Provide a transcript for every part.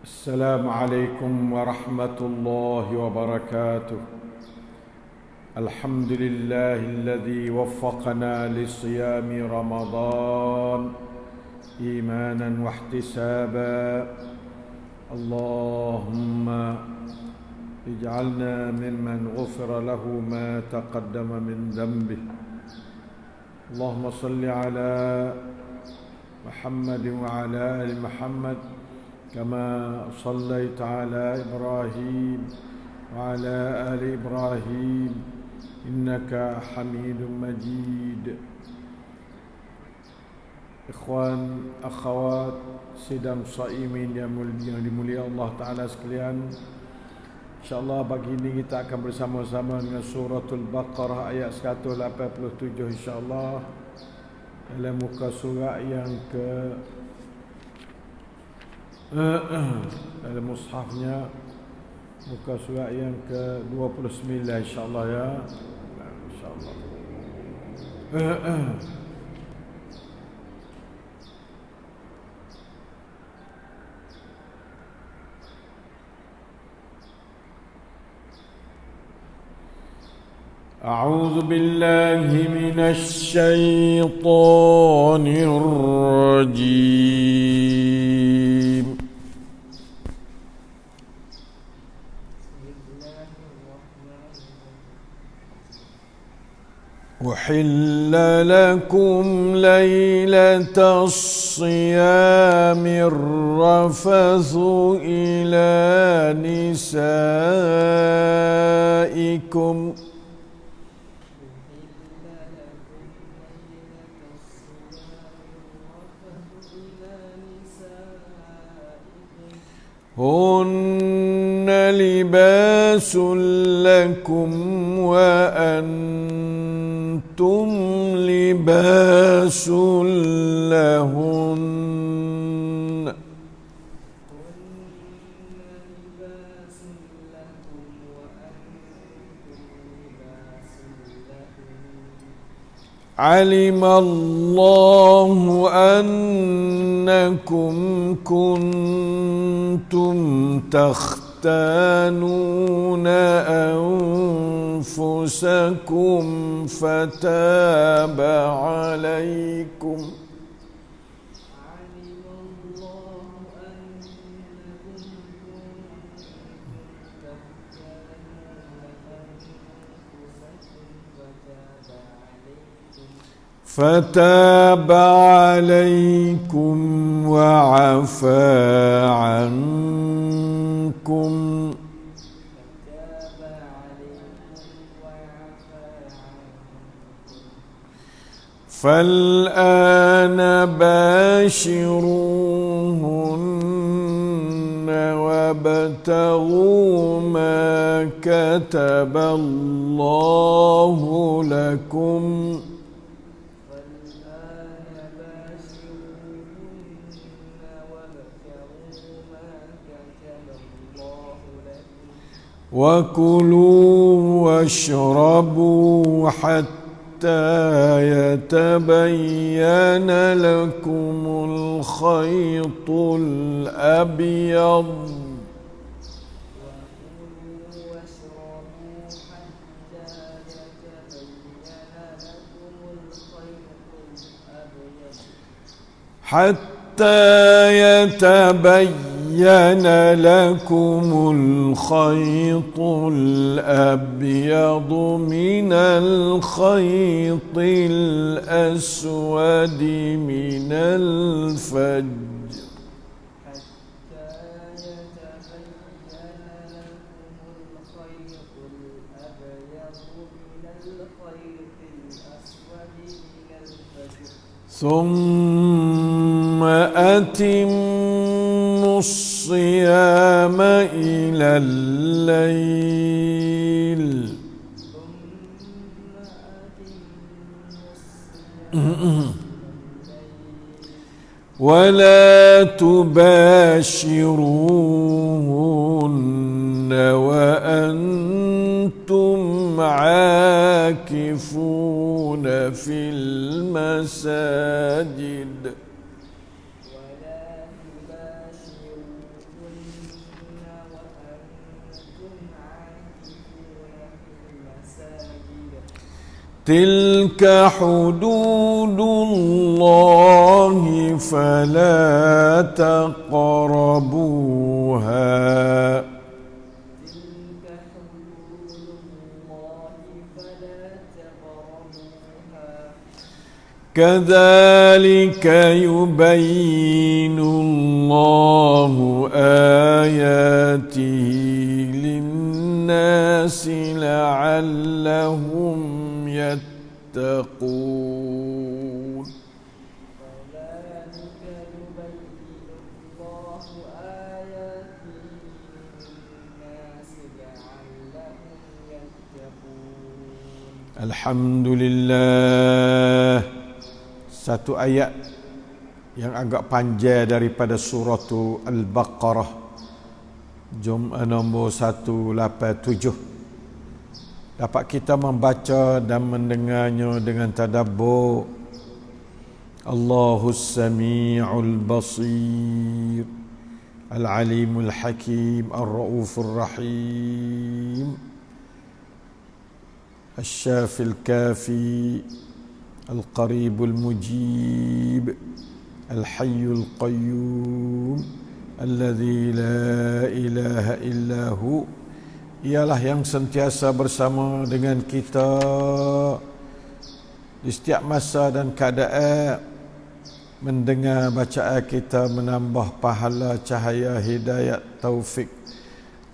السلام عليكم ورحمة الله وبركاته. الحمد لله الذي وفقنا لصيام رمضان إيمانا واحتسابا. اللهم اجعلنا ممن غفر له ما تقدم من ذنبه. اللهم صل على محمد وعلى آل محمد كما صليت على إبراهيم وعلى آل إبراهيم إنك حميد مجيد. Ikhwan, akhwat, sidang saimin yang dimuliakan Allah Ta'ala sekalian, InsyaAllah pagi ini kita akan bersama-sama dengan suratul Baqarah ayat 187 insyaAllah, dalam muka surat yang dalam mushafnya muka surat yang ke-29 insyaAllah ya. InsyaAllah. أعوذ بالله من الشيطان الرجيم. أحل لكم ليلة الصيام الرفث إلى نسائكم هن لباس لكم وأنتم لباس لهن علم الله أنكم كنتم تختانون أنفسكم فتاب عليكم فتاب عليكم وعفى عنكم فالآن باشروهن وابتغوا ما كتب الله لكم وكلوا واشربوا حتى يتبين لكم الخيط الأبيض لكم الخيط الأبيض من الخيط الأسود من الفجر ثم أتموا الصيام إلى الليل ولا تباشروهن وأنتم عاكفون في المساجد تلك حدود الله فلا تقربوها كذلك يبين الله آياته للناس لعلهم يتقون Alhamdulillah. Satu ayat yang agak panjang daripada surah Al-Baqarah. Jum nombor 187. Dapat kita membaca dan mendengarnya dengan tadabbur. Allahus Sami'ul Basir, Al-Alimul Hakim, Ar-Raufur Rahim, Asy-Syafil Kafi, القريب المجيب الحي القيوم الذي لا إله إلا هو. Ialah yang sentiasa bersama dengan kita di setiap masa dan keadaan. Mendengar bacaan kita menambah pahala, cahaya, hidayat, taufik,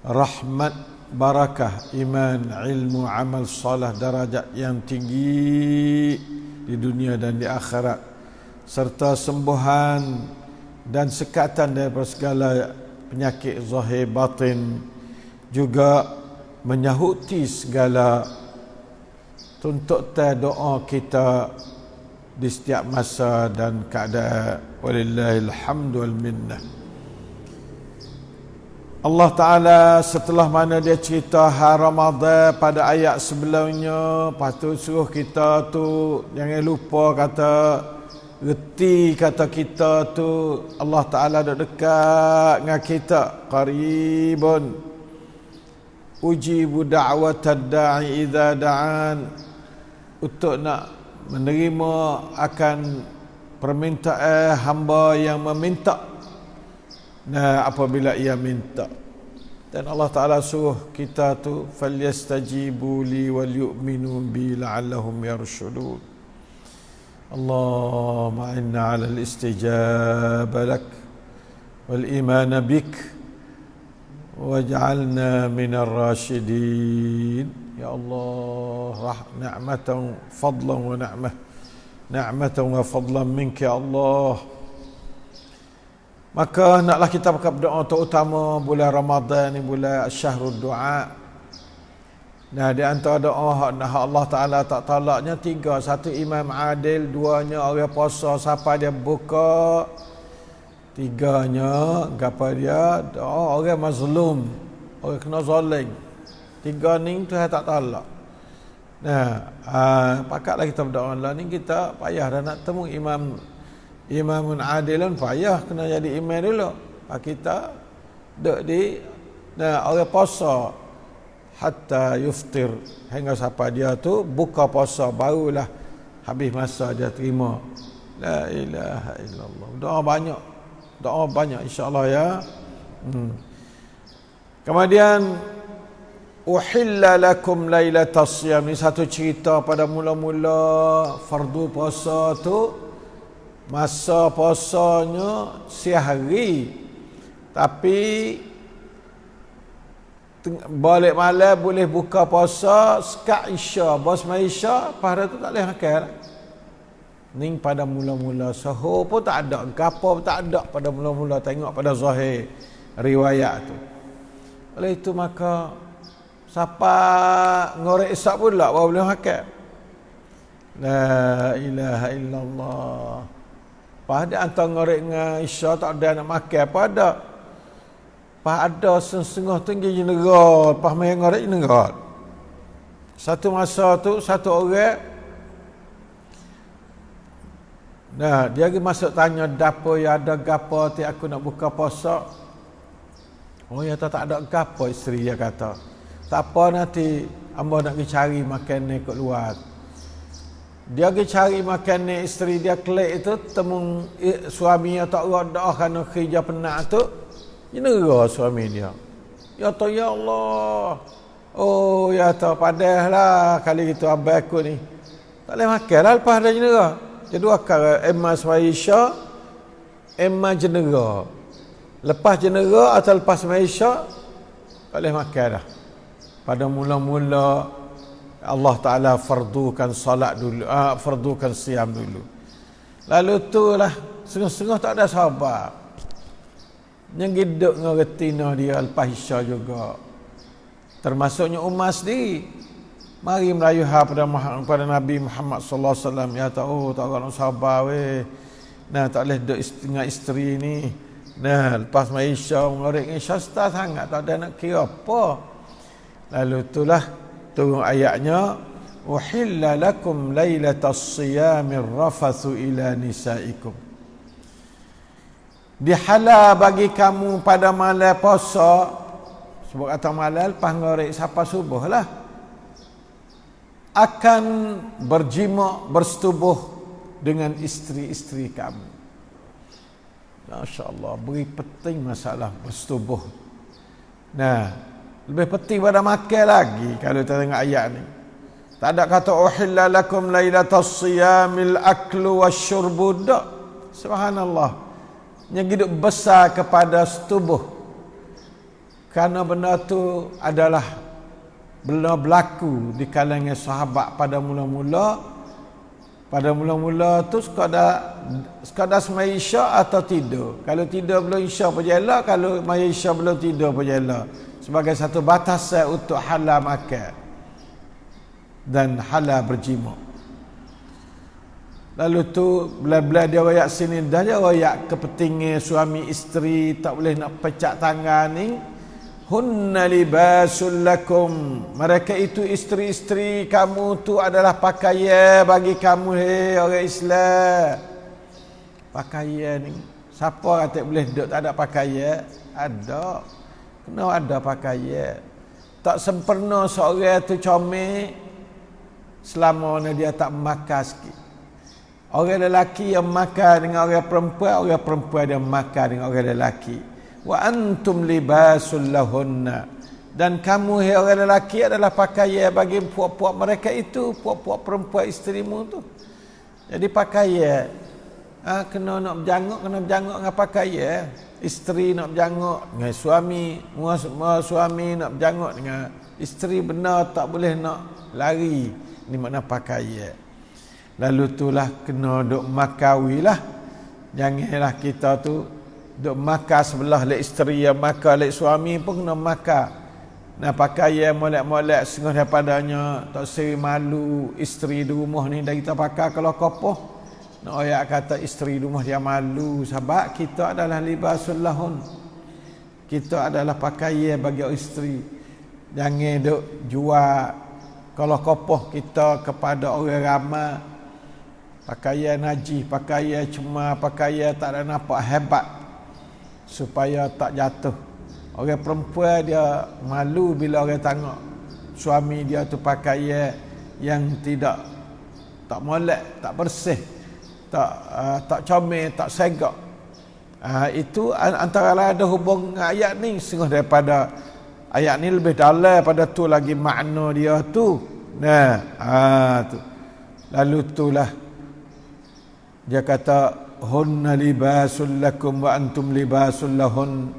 rahmat, barakah, iman, ilmu, amal salah, darajat yang tinggi di dunia dan di akhirat, serta sembuhan dan sekatan daripada segala penyakit zahir batin, juga menyahuti segala tuntutan doa kita di setiap masa dan keadaan. Walillahil hamdu wal minnah. Allah Ta'ala setelah mana dia cerita hari Ramadan pada ayat sebelumnya, lepas tu suruh kita tu jangan lupa kata reti kata kita tu Allah Ta'ala dah dekat dengan kita, qaribun ujibu da'watad da'i idza da'an, untuk nak menerima akan permintaan hamba yang meminta. Nah, apabila ia minta. Dan Allah Ta'ala suruh kita tu falyastajibu li wal yu'minu bi la'allahum yarshudun. Allahumma inna 'ala al-istijaba lak wal iman bik waj'alna minar rasyidin. Ya Allah, ni'matan fadlan wa ni'matan wa fadlan minka ya Allah. Maka naklah kita berdoa terutama bulan Ramadan ni, bulan syahrul doa. Nah, di antara doa hak Allah Ta'ala tak talaknya 3. 1 imam adil, 2nya orang puasa siapa dia buka, 3nya gapo dia doa orang mazlum, orang kena zalim. 3 ni Tuhan tak talak. Nah, pakatlah kita berdoa lah ni, kita payah dah nak temu imamun adilun, payah kena jadi imam dulu. Kita duduk di orang puasa hatta yuftir, hingga siapa dia tu buka puasa, barulah habis masa dia terima. La ilaha illallah. Doa banyak insya-Allah ya. Kemudian uhilla lakum lailatas siyam, ni satu cerita pada mula-mula fardu puasa tu. Masa puasanya sehari, tapi balik malam boleh buka puasa sekat Isya, bos mai Isya, pada tu tak boleh makan. Ning pada mula-mula sahur pun tak ada, gapo pun tak ada pada mula-mula, tengok pada zahir riwayat tu. Oleh itu maka siapa ngorek isak pula baru boleh makan. La ilaha illallah. Pada antara ngorek dengan Isya tak ada nak makan apa ada. Ada setengah tinggi general, pas main ngorek general. Satu masa tu satu orang, nah dia pergi masuk tanya dapur ya ada gapo ti aku nak buka puasa. Oh ya tak ada gapo, isteri dia kata. Tak apa nanti hamba nak pergi cari makan ni kat luar. Dia pergi cari makan ni isteri dia kelik itu, temu suami yang tak doa kerana kerja penat tu, dia neraka suami dia. Ya tu ya Allah. Oh ya tu padahlah kali itu abang aku ni. Tak boleh makan lah lepas ada jenera. Dia dua kali Emma Malaysia, Emma jenera. Lepas jenera atau lepas Malaysia tak boleh makan dah. Pada mula-mula Allah Ta'ala fardukan salat dulu, fardukan siam dulu. Lalu tu lah sengah-sengah tak ada sahabat. Yang hidup dengan retina dia lepas Isya juga. Termasuknya Umar sendiri. Mari merayu pada Nabi Muhammad sallallahu alaihi wasallam. Ya tahu tak orang sahabat weh. Nah tak boleh duduk dengan isteri ni. Nah lepas Isya mengorek Isya sangat tak ada nak kira apa. Lalu itulah turun ayatnya, uhilla lakum lailatas siyamir rafathu ila nisaikum. Dihalal bagi kamu pada malam puasa, sebab kata malam lepas ngorek sampai subuh lah, akan berjima bersetubuh dengan isteri-isteri kamu. Masya-Allah, beri penting masalah bersetubuh. Nah, lebih penting pada makan lagi kalau kita tengok ayat ni. Tak ada kata uhilla lakum lailatas siyamil aklu wasyurbu. Subhanallah. Yang hidup besar kepada setubuh. Kerana benda tu adalah benda berlaku di kalangan sahabat pada mula-mula. Pada mula-mula tu sekadar semai Isya atau tidur. Kalau tidur belum Isya pun jela, kalau semai Isya belum tidur pun jela. Sebagai satu batasan untuk halal makan dan halal berjima. Lalu tu bila dia wayak sini dah dia wayak kepentingan suami isteri tak boleh nak pecah tangan ni. Hunna libasul lakum. Mereka itu isteri-isteri kamu tu adalah pakaian bagi kamu, hei orang Islam. Pakaian ni siapa kata boleh duduk tak ada pakaian? Ada. Kena ada pakaian. Tak sempurna seorang tu comel selama dia tak makan sikit. Orang lelaki yang makan dengan orang perempuan dia makan dengan orang lelaki. Wa antum libasul lahunna. Dan kamu hai orang lelaki adalah pakaian bagi puak-puak mereka itu, puak-puak perempuan isterimu tu. Jadi pakaian. Kena nak berjanguk dengan pakaian. Isteri nak berjanguk dengan suami, suami nak berjanguk dengan isteri, benar tak boleh nak lari. Ni makna pakaian. Lalu itulah kena duk makawilah. Janganlah kita tu duk makan sebelah lek isteri yang makan lek suami pun kena makan. Nah pakaian molek-molek setengah daripadanya tak seri malu isteri di rumah ni dah kita pakai kalau kopoh. Nak ayat kata isteri rumah dia malu sebab kita adalah libasul lahun. Kita adalah pakaian bagi isteri. Jangan duk jual kalau kopoh kita kepada orang ramai. Pakaian najis, pakaian cuma pakaian tak ada nampak hebat supaya tak jatuh. Orang perempuan dia malu bila orang tengok suami dia tu pakaian yang tak molek, tak bersih. Tak comel, tak segak. Itu antara lain ada hubung dengan ayat ni. Setengah daripada ayat ni lebih dalam pada tu lagi makna dia tu. Tu. Lalu itulah dia kata hunna libasul lakum wa antum libasul lahun.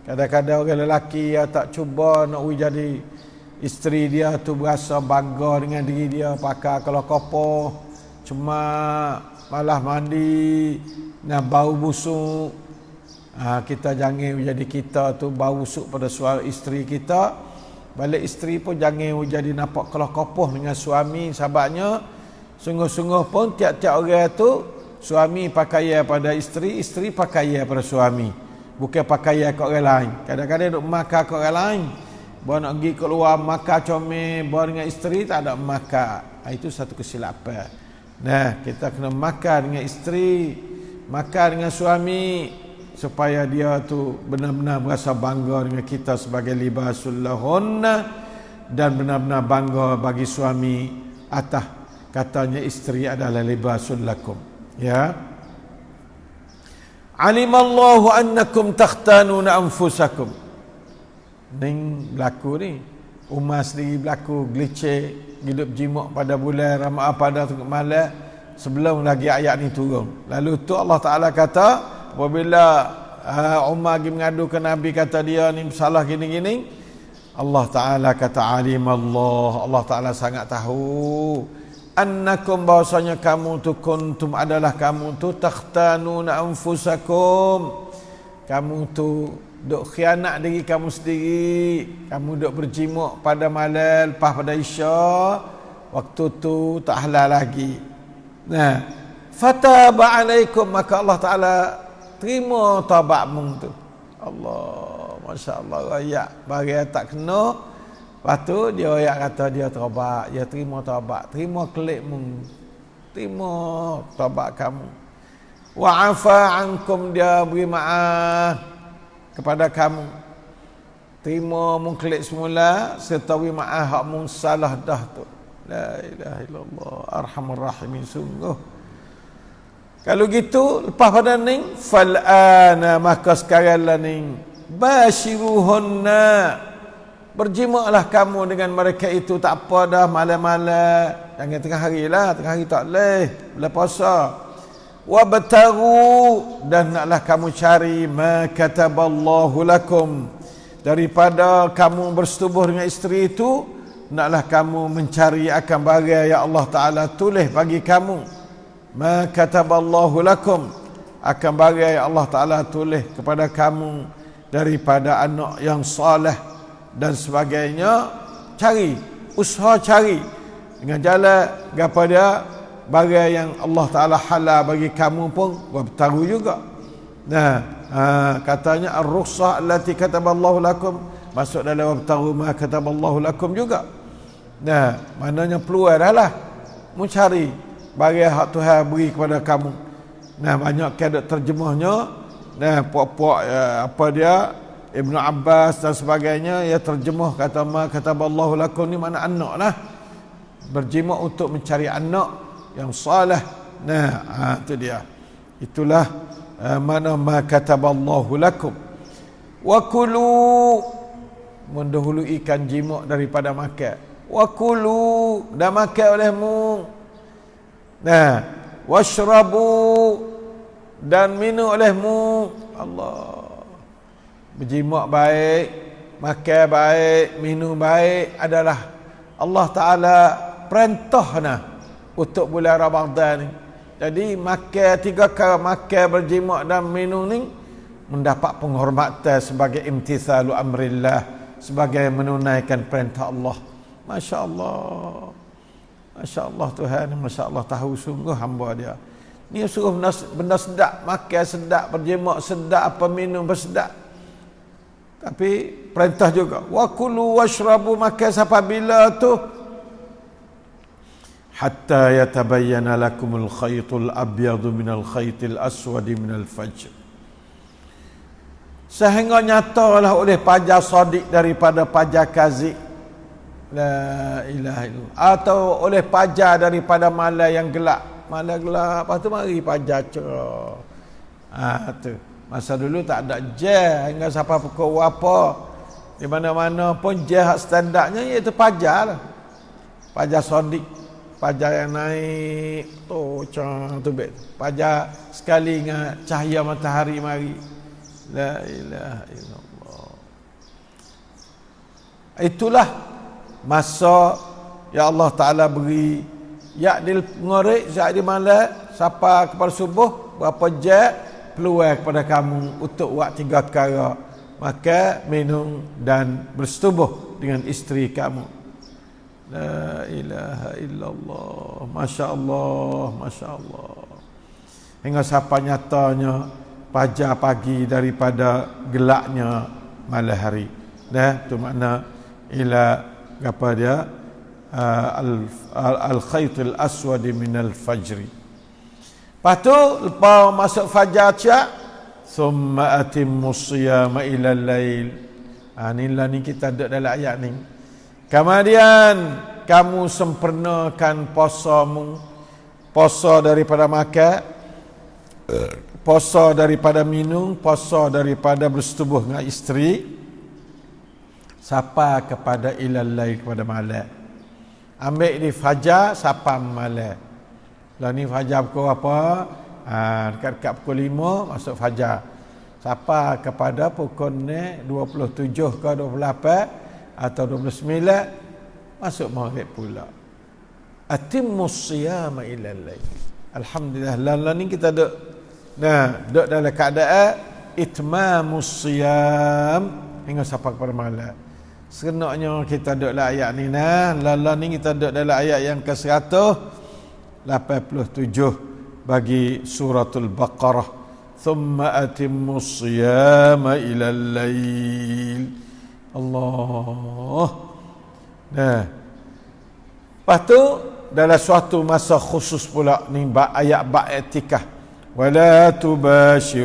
Kadang-kadang orang lelaki yang tak cuba nak jadi isteri dia tu berasa bangga dengan diri dia, pakai kalau kopoh cuma malah mandi nak bau busuk. Kita jangan jadi kita tu bau busuk pada suami isteri kita. Balik isteri pun jangan jadi nampak kalau kopoh dengan suami. Sebabnya sungguh-sungguh pun tiap-tiap orang tu suami pakaian pada isteri, isteri pakaian pada suami. Bukan pakaian kat orang lain. Kadang-kadang duk makan kat orang lain. Bawa nak pergi keluar makan comel, bawa dengan isteri tak ada makan. Itu satu kesilapan. Kita kena makan dengan isteri, makan dengan suami supaya dia tu benar-benar berasa bangga dengan kita sebagai libasul lahunna dan benar-benar bangga bagi suami atas katanya isteri adalah libasul lakum. Ya. Alimallahu annakum takhtanuna anfusakum. Ning berlaku ni. Umar sendiri berlaku gelicik, hidup jimak pada bulan Ramadan pada tengah malam sebelum lagi ayat ni turun. Lalu tu Allah Taala kata apabila Umar pergi mengadu ke Nabi kata dia ni salah gini-gini, Allah Taala kata alimallah, Allah Taala sangat tahu annakum bahwasanya kamu tu kuntum adalah kamu tu takhtanuna anfusakum, kamu tu duk khianat diri kamu sendiri, kamu duk berjimuk pada malam lepas pada isya, waktu tu tak halal lagi. Nah, fataba alaikum, maka Allah Taala terima taubatmu tu. Allah, masya-Allah, royak bagi tak kena. Lepas tu dia royak kata dia taubat, dia terima taubat, terima kelikmu, terima taubat kamu. Wa afa ankum, dia beri maaf kepada kamu, terima mengklik semula serta beri maaf hak mung salah dah tu. La ilaha illallah, arhamur rahimin. Sungguh kalau gitu lepas pada ni fal'ana, maka sekarang lah ni bashiruhunna, berjimaklah kamu dengan mereka itu, tak apa dah malam-malam, jangan tengah hari lah, tengah hari tak boleh, bila puasa. Wabtaghu, dan naklah kamu cari ma kataballahu lakum, daripada kamu bersetubuh dengan isteri itu, naklah kamu mencari akan barang yang Allah Ta'ala tulis bagi kamu. Ma kataballahu lakum, akan barang yang Allah Ta'ala tulis kepada kamu daripada anak yang saleh dan sebagainya. Cari, usaha cari dengan jalan apa dia, barang yang Allah Ta'ala halal bagi kamu pun wabtaru juga. Nah, katanya ar-rukhsah allati kataballahu lakum, masuk dalam wabtaru ma kataballahu lakum juga. Nah, maknanya peluang dah lah mencari barang hak Tuhan beri kepada kamu. Nah, banyak kadang terjemahnya. Nah, puak-puak apa dia, Ibnu Abbas dan sebagainya, ya terjemah kata ma kataballahu lakum ni makna anak lah, berjimat untuk mencari anak yang salih. Nah, itu dia. Itulah mana ma kataballahu lakum. Wa kulu, mendahulukan jimat daripada makan. Wa kulu, dan makan olehmu. Nah, washrabu, dan minum olehmu. Allah, berjimat baik, makan baik, minum baik adalah Allah Ta'ala perintah nah untuk bulan Ramadan ni. Jadi makan 3 kali, makan, berjimat dan minum ni mendapat penghormatan sebagai imtithalu amrillah, sebagai menunaikan perintah Allah. Masya Allah, Masya Allah, Tuhan Masya Allah tahu sungguh hamba dia. Ni suruh benda sedap, makan sedap, berjimat sedap, apa minum bersedap. Tapi perintah juga wa kulu washrabu, makan sampai bila tu hatta yatabayyana lakumul khaytul abyadu minal khaytil aswadi minal fajr, sehingga nyatalah oleh pajar sodik daripada pajar kazib. La ilaha illallah. Atau oleh pajar daripada malam yang gelap. Malam gelap, lepas tu mari pajar cerah. Tu masa dulu tak ada jam hingga sampai pukul apa. Di mana-mana pun jam hak standardnya iaitu pajar lah. Pajar sodik, pajar yang naik tu bet. Pajar sekali dengan cahaya matahari mari. La ilaha illallah. Itulah masa ya Allah Ta'ala beri yakni ngorek saat di malam sampai kepada subuh, berapa jam peluang kepada kamu untuk buat 3 perkara: makan, minum dan bersetubuh dengan isteri kamu. La ilaha illallah. Masya Allah, Masya Allah. Hingga sampai nyatanya pajar pagi daripada gelapnya malam hari. Itu makna ila apa dia, al-khaytul aswadi minal fajri. Lepas tu lepas masuk fajar ciak, summa atimmus siyama ilal lail. Inilah ni kita ada dalam ayat ni. Kemudian kamu sempurnakan puasamu, puasa daripada makan, puasa daripada minum, puasa daripada bersetubuh dengan isteri, sapa kepada ilal lail, kepada malam. Ambil di fajar, sapa malam. Lah ni fajar pukul apa? Dekat-dekat pukul 5 masuk fajar. Sapa kepada pukul 27 ke 28 atau 29 masuk maghrib pula. Atimmus siyama ilal lail. Alhamdulillah, lah ni kita duk dalam keadaan itmamus siyam hingga sampai kepada malam. Seronoknya kita duduk dalam ayat ni lah ni kita duduk dalam ayat yang ke-187 bagi suratul Baqarah. Thumma atimmus siyama ilal lail. Allah. Lepas tu dalam suatu masa khusus pula ni ayat i'tikaf. ولا تباشروهن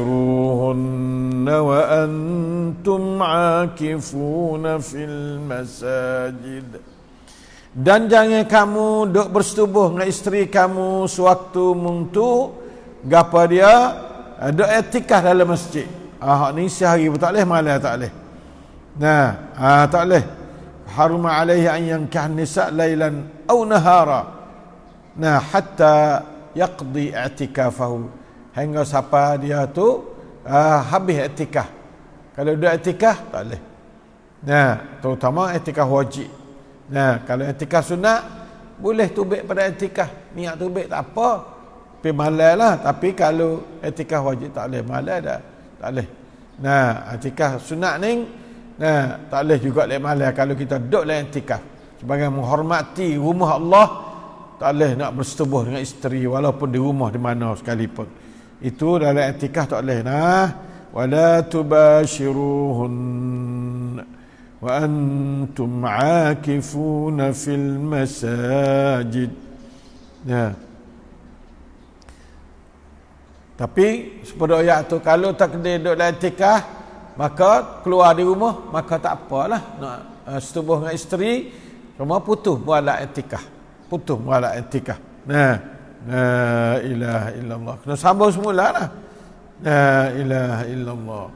وأنتم عاكفون في المساجد. Dan jangan kamu duk bersetubuh dengan isteri kamu sewaktu muntu gapa dia duk i'tikaf dalam masjid. Ni sehari pun tak boleh, malam tak boleh. Tak boleh. Haruma alaihi an yankah nisa lailan aw nahara. Hatta yaqdi i'tikafahu. Hingga siapa dia tu habis i'tikaf. Kalau dia i'tikaf tak boleh. Terutama i'tikaf wajib. Kalau i'tikaf sunat boleh tubik pada i'tikaf. Niat tubik tak apa. Tapi malam lah. Tapi kalau i'tikaf wajib tak boleh. Malam dah tak boleh. I'tikaf sunat ni tak boleh juga lek malam kalau kita duduk dalam i'tikaf. Sebagai menghormati rumah Allah, tak boleh nak bersetubuh dengan isteri walaupun di rumah di mana sekalipun. Itu dalam i'tikaf tak boleh. Wala tubashiruhun wa antum aakifuna fil masajid. Tapi sepada ayat tu, kalau tak kena duduk dalam i'tikaf, maka keluar di rumah, maka tak apalah nak setubuh dengan isteri, cuma putus mualak i'tikaf. Putus mualak i'tikaf. La ilaha illallah. Kena sambung semula lah. La ilaha illallah.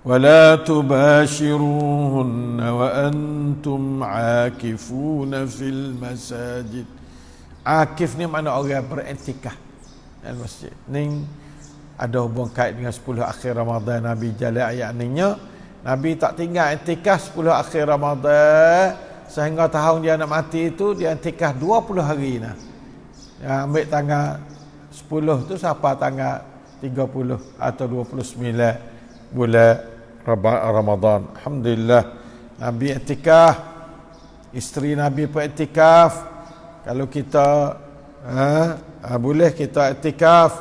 Wala tubashiruhunna wa antum aakifuna fil masajid. Akif ni makna orang beriktikaf dalam masjid. Ni ada hubung kait dengan 10 akhir Ramadan. Nabi jalan ayat ni nya. Nabi tak tinggal iktikaf 10 akhir Ramadan sehingga tahun dia nak mati itu dia i'tikaf 20 hari ambil tanggal 10 tu sampai tanggal 30 atau 29 bulan Ramadan. Alhamdulillah Nabi i'tikaf, isteri Nabi pun i'tikaf. Kalau kita boleh kita i'tikaf.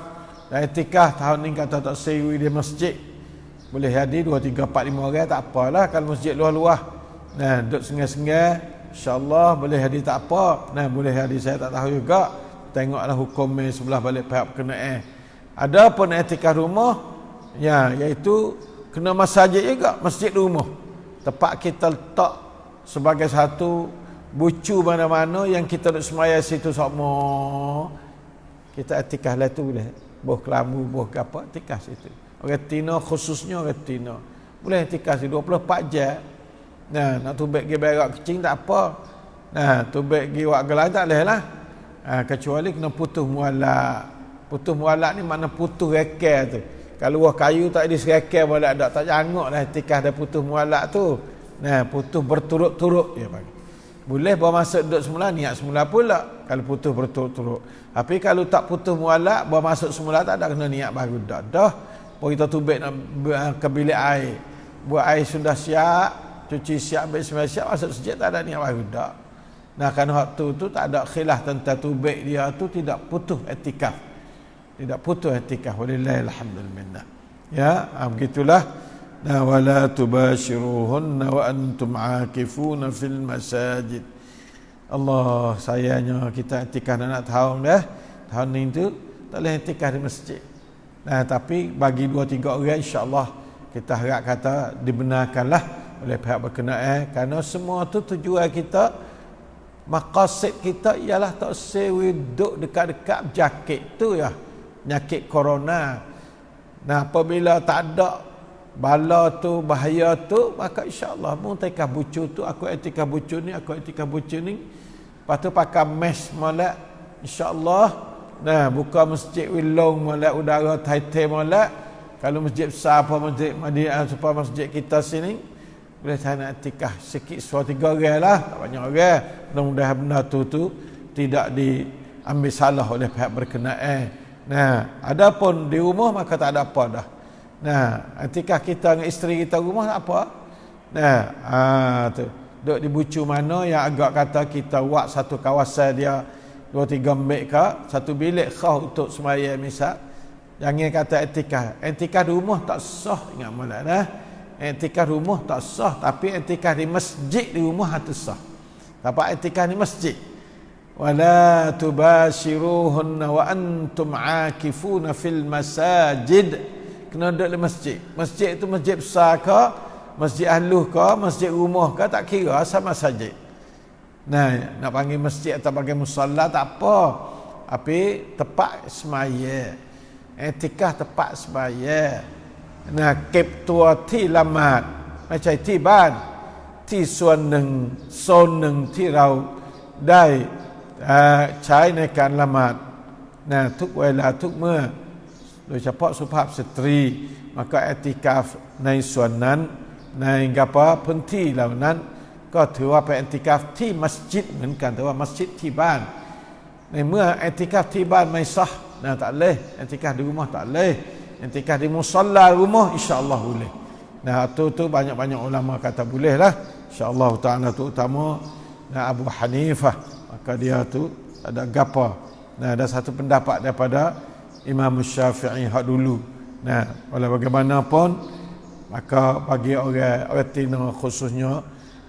Dan i'tikaf tahun ni kata tak sewi di masjid, boleh hadir 2, 3, 4, 5 orang tak apalah. Kalau masjid luar-luar duduk sengai-sengai, insyaAllah boleh hadir tak apa. Boleh hadir saya tak tahu juga. Tengoklah hukum sebelah balik pihak berkenaan. Ada pun i'tikaf rumah, iaitu kena masjid juga, masjid rumah. Tempat kita letak sebagai satu bucu mana-mana yang kita duduk semaya situ semua. Kita i'tikaf lah tu boleh. Boh kelambu, boh apa, i'tikaf situ. Orang Tino khususnya orang Tino boleh i'tikaf 24 jam. Nak tubik pergi berak kecing tak apa. Tubik pergi wak gelai tak boleh lah. Kecuali kena putus mualak. Putus mualak ni makna putus rekel tu. Kalau wah kayu tak ada serekel boleh ada, tak jangok lah i'tikaf dah putus mualak tu. Putus berturut-turut dia bagi. Boleh bawa masuk duduk semula, niat semula pula kalau putus berturut-turut. Tapi kalau tak putus mualak, bawa masuk semula tak ada kena niat baru dah. Pun kita tubik nak ke bilik air. Buat air sudah siap, cuci siap, semua siap, masuk sejak tak ada niat baru dah. Kan waktu tu tak ada khilaf tentang tubik dia tu tidak putus i'tikaf. Tidak putus i'tikaf. Walillahil hamdulillah. Begitulah. Wala tubashiruhunna wa antum aakifuna fil masajid. Allah, sayangnya kita i'tikaf nak tahun dah. Tahun ni tu tak boleh i'tikaf di masjid. Tapi bagi 2-3 orang insya-Allah kita harap kata dibenarkanlah oleh pihak berkenaan, kerana semua tu tujuan kita, maqasid kita ialah tak sewi duduk dekat-dekat berjakit tu ya, penyakit corona. Nah, apabila tak ada bala tu, bahaya tu, maka insya-Allah mu tikah bucu tu, aku etikah bucu ni, aku etikah bucu ni. Lepas tu pakai mask molek, insya-Allah. Nah, buka masjid Wilong molek, udara tai-tai molek. Kalau masjid besar apa masjid Madinah, supaya masjid kita sini boleh saya nak etikah sikit, 2-3 orang lah, tak banyak orang. Mudah-mudahan benda tu tidak diambil salah oleh pihak berkenaan. Nah, adapun di rumah maka tak ada apa dah. Nah, etikah kita dengan isteri kita rumah tak apa. Nah, tu duduk di bucu mana yang agak kata kita buat satu kawasan dia 2-3 bilik ke, satu bilik khas untuk sembahyang misal. Jangan kata etikah. Etikah di rumah tak sah, ingat malam dah. Etikah rumah tak sah, tapi etikah di masjid di rumah itu sah. Dapat etikah di masjid. Wala tubashiruhunna wa antum aakifuna fil masajid. Kena duduk di masjid. Masjid itu masjid besar ke, masjid ahluh ke, masjid rumah ke, tak kira, sama saja. Nah, nak panggil masjid atau panggil musalla tak apa. Tapi tempat semaya. Etikah tempat semaya. Nah, เก็บตัวที่ละหมาดไม่ใช่ที่บ้านที่ส่วนหนึ่งโซนหนึ่งที่เราได้ใช้ในการละหมาดนะทุกเวลาทุกเมื่อโดยเฉพาะสุภาพสตรีmaka etikafในส่วนนั้นในพื้นที่เหล่านั้นก็ถือว่าเป็นetikafที่มัสยิดเหมือนกันแต่ว่ามัสยิดที่บ้านในเมื่อetikafที่บ้านไม่ซะห์นะtak boleh etikaf di rumah tak boleh etikaf di musalla rumah insya-Allah boleh. Nah, tu banyak-banyak ulama kata boleh lah. Insya-Allah taala tu utama Abu Hanifah, maka dia tu ada gapa. Nah, ada satu pendapat daripada Imam Syafi'i hak dulu. Nah, walau bagaimanapun maka bagi orang Tino khususnya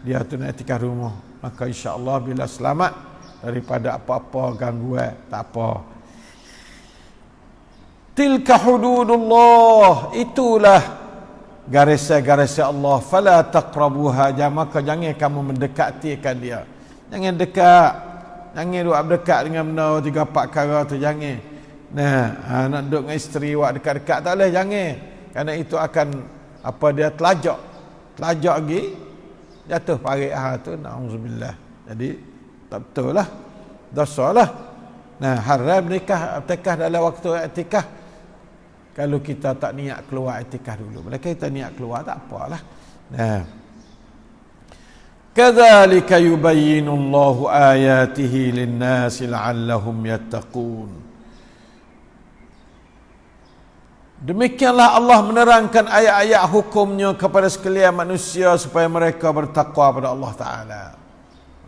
dia tu nak etikaf rumah, maka insya-Allah bila selamat daripada apa-apa gangguan tak apa. Tilka hududullah, itulah garis-garis Allah. Fala taqrabuha, maka jangan kamu mendekatikan dia. Jangan dekat. Jangan duk dekat dengan benda 3-4 perkara tu, jangan. Nah, nak duduk dengan isteri awak dekat-dekat tak boleh, jangan. Kerana itu akan apa dia telajak lagi jatuh parik tu, naudzubillah. Jadi tak betul lah, dosa lah. Nah, haram nikah dalam waktu etikah. Kalau kita tak niat keluar etikah dulu, mereka kita niat keluar tak apalah. Nah, kadzalika yubayyinu Allahu ayatihi lin-nasi la'allahum yattaqun. Demikianlah Allah menerangkan ayat-ayat hukumnya kepada sekalian manusia supaya mereka bertakwa pada Allah Ta'ala.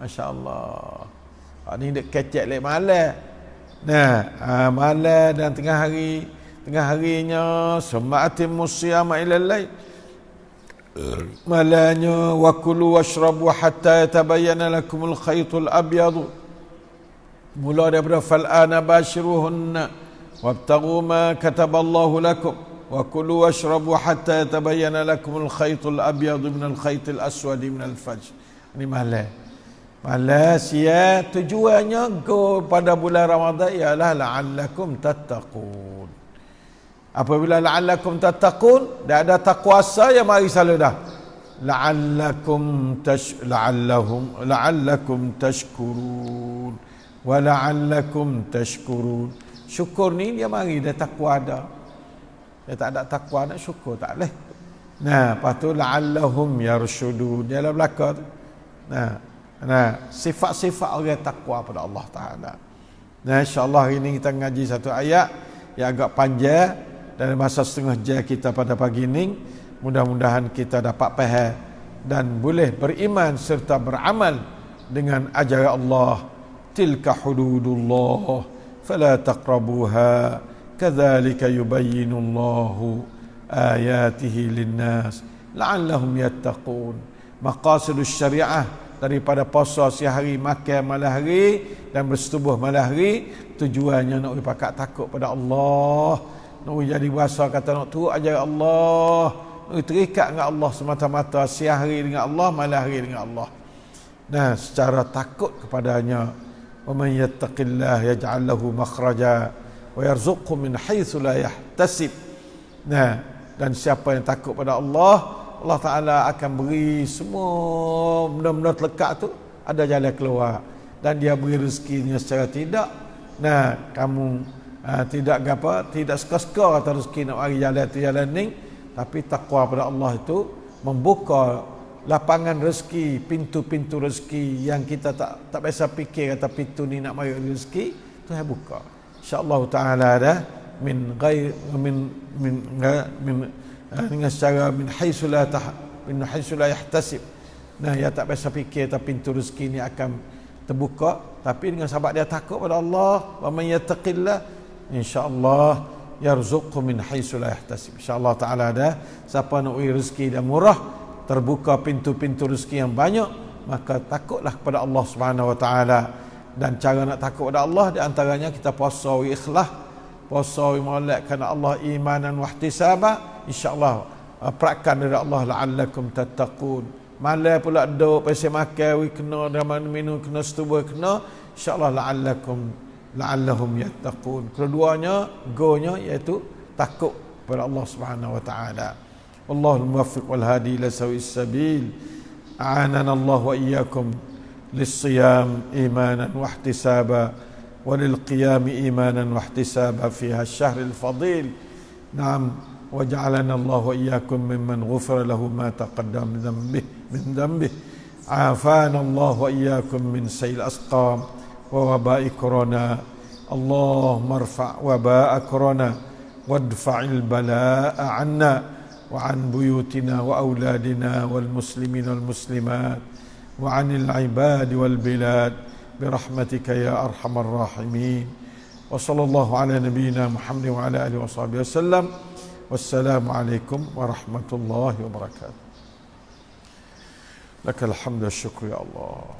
Masya Allah. Ini dek kecek lek malam. Nah, malam dan tengah harinya suma'atim musiyama ilal lail. Malanya wa kulu washrabu hatta yatabayyana lakumul khaytul abyad. Mula daripada fal'ana bashiruhunna wabtaghu ma kataballahu lakum wa kulu washrabu hatta yatabayyana lakumul khaytul abyad minal khaytil aswad minal fajr. Ini Malaysia tujuannya go pada bulan Ramadan ialah la'allakum tattaqun. Apabila la'allakum tattaqun, dah ada takwasa yang mari selalu dah. La'allakum tashkurun wa la'allakum tashkurun. Syukur ni dia mari dia takwa ada. Dia tak ada takwa nak syukur tak boleh. Nah, lepas tu la'allahum yarshudun. Dia lah belakang tu. Nah, sifat-sifat orang takwa pada Allah Ta'ala. Nah, insya-Allah hari ini kita ngaji satu ayat yang agak panjang. Dalam masa setengah jam kita pada pagi ini, mudah-mudahan kita dapat faham dan boleh beriman serta beramal dengan ajaran Allah. Tilka hududullah fala taqrabuha kadzalika yubayyinu Allahu ayatihi lin-nas la'allahum yattaqun. Maqasidus syariah daripada puasa siang hari, makan malam hari dan bersetubuh malam hari, tujuannya nak berpakat takut pada Allah. Nak jadi bahasa kata nak turut ajar Allah, terikat dengan Allah semata-mata, siang hari dengan Allah, malam hari dengan Allah. Nah, secara takut kepadanya. Wa man yattaqillah yaj'al lahu makhraja wa yarzuqhu min haitsu la yahtasib. Nah, dan siapa yang takut pada Allah, Allah Ta'ala akan beri semua benda-benda terlekat tu ada jalan keluar, dan dia beri rezekinya secara tidak. Nah, kamu tidak suka-suka kata rezeki nak mari jalan tu jalan ni, tapi takwa pada Allah itu membuka lapangan rezeki, pintu-pintu rezeki yang kita tak biasa fikir kata pintu ni nak mari rezeki, Tuhan buka. Insya-Allah Ta'ala dah min dengan secara min haitsu la yahtasib. Nah, dia tak biasa fikir kata pintu rezeki ni akan terbuka, tapi dengan sebab dia takut pada Allah, wa man yattaqillah insya-Allah yarzuqhu min haitsu la yahtasib. Insya-Allah Ta'ala dah siapa nak rezeki dia murah, terbuka pintu-pintu rezeki yang banyak, maka takutlah kepada Allah Subhanahu wa Ta'ala. Dan cara nak takut kepada Allah di antaranya kita puasa ikhlas, puasa molek kerana Allah, imanan wa ihtisaba. Insya-Allah perakan dari Allah, la'allakum tattaqun. Malam pula duk pasal makan kena, dan minum kena, setubuh kena, insya-Allah la'allahum yattaqun. Keduanya gonya iaitu takut kepada Allah Subhanahu wa Ta'ala. Wallahul muwaffiq wal hadi ila sawis sabil. A'anana Allah wa iyyakum lis-siyam imanan wa ihtisaba wa lil-qiyam imanan wa ihtisaba fi asy-syahril fadil. Naam, waj'alana Allah wa iyyakum mimman ghufira lahu ma taqaddama min dhanbihi. Afana Allah wa iyyakum min sayil asqam wa waba'i corona. Allahumma irfa' waba'a corona wadfa'il balaa'a 'anna wa 'an buyutina wa auladina wal muslimin wal muslimat wa 'anil 'ibadi wal bilad birahmatika ya arhamar rahimin. Wa sallallahu ala nabiyyina Muhammad wa ala alihi wa sahbihi wasallam. Wassalamualaikum warahmatullahi wabarakatuh. Lakal hamdu wa syukru ya Allah.